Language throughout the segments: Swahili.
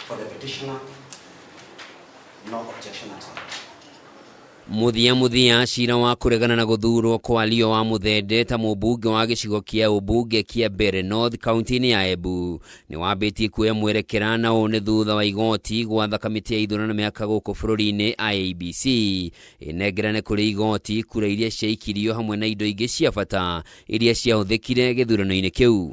For the petitioner, no objection at all. Muthia cira wa kuregana na guthurwo kwa Leo wa Muthende ta mũmbunge wa gĩcigo kĩa ũmbunge kĩa Mbeere North kaunti-inĩ ya Embu ni wambĩtie kuoya mwerekera na ũũ thutha wa igoti gwatha kamĩtĩ ya ithurano mĩaka gũkũ bũrũri-inĩ IEBC ĩnengerane kũrĩ igoti kura iria ciaikirio hamwe na indo ingĩ cia bata iria ciahũthĩkire gĩthurano-inĩ kĩu.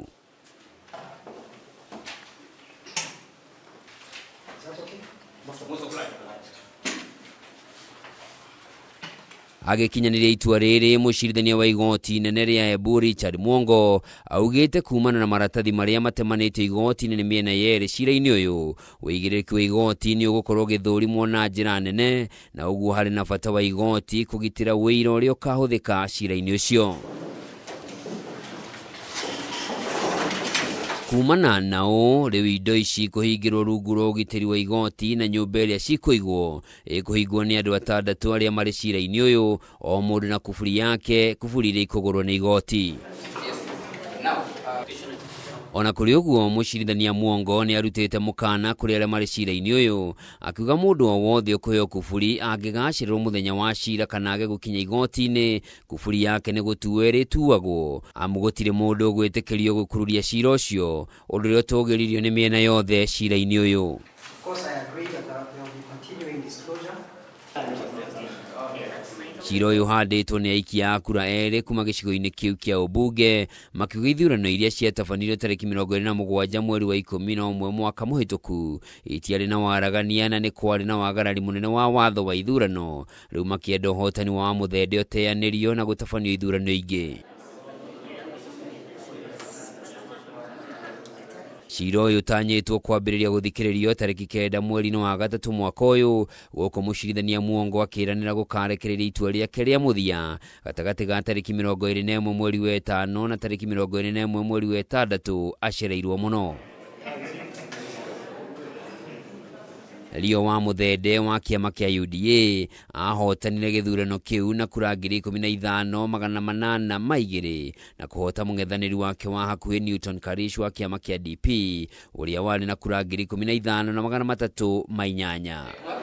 Agĩkinyanĩria itua rĩrĩ mũcirithania wa igoti inene rĩa Embu Richard Mwongo augĩte kumana na maratathi marĩa matemanĩtio igoti nĩ mĩena yerĩ cira-inĩ ũyũ wĩigĩrĩrĩki wa igoti nĩ ũgũkorwo gĩthũrimwo na njĩra nene na ũguo harĩ na bata wa igoti kũgitĩra wĩira ũrĩa ũkahũthĩka cira-inĩ ũcio. Kumana nao rĩu indo ici kũhingĩrwo rungu rwa ũgitĩri wa igoti na nyũmba ĩrĩa cikũigwo ĩkũhingwo nĩ andũ 6 arĩa marĩ cira-inĩ ũyũ o mũndũ na kuburi yake, kuburi iria ikũgũrwo nĩ igoti. Ona kũrĩ ũguo mũcirithania Mwongo nĩ arutĩte mũkana kũrĩ arĩa marĩ cira-inĩ ũyũ akiuga mũndũ o wothe ũkũheo kuburi angĩgacĩrĩrwo mũthenya wa cira kana age gũkinya igoti-inĩ kuburi yake nĩ gũtuo ĩrĩtuagwo amu gũtirĩ mũndũ ũgwĩtĩkĩrio gũkururia cira ũcio ũndũ ũrĩa ũtũgĩririo nĩ mĩena yothe cira-inĩ ũyũ. Cira ũyũ handĩtwo nĩ aikia a kura erĩ kuma gĩcigo-inĩ kĩu kĩa ũmbunge makiuga ithurano iria ciatabanirio tarĩki 27 mweri wa 11 mwaka mũhĩtũku itiarĩ na waragania na nĩ kwarĩ na wagarari mũnene wa watho wa ithurano, rĩu makĩenda ũhotani wa Muthende ũteanĩrio na gũtabanio ithurano ingĩ. Cira ũyũ ũtanyĩtwo kwambĩrĩria gũthikĩrĩrio tarĩki 9 mweri-inĩ wa gatatũ mwaka ũyũ gũkũ mũcirithania Mwongo akĩranĩra gũkarekereria itua rĩake rĩa mũthia gatagatĩ ga tarĩki 21 mweri wa 5 na tarĩki 21 mweri wa 6 acereirwo mũno. Leo wa Muthende wa kĩama kĩa UDA ahotanire gĩthurano kĩu na kura 15,802 na kũhota mũng'ethanĩri wake wa hakuhĩ Newton Karish wa kĩama kĩa DP ũrĩa warĩ na kura 15,308.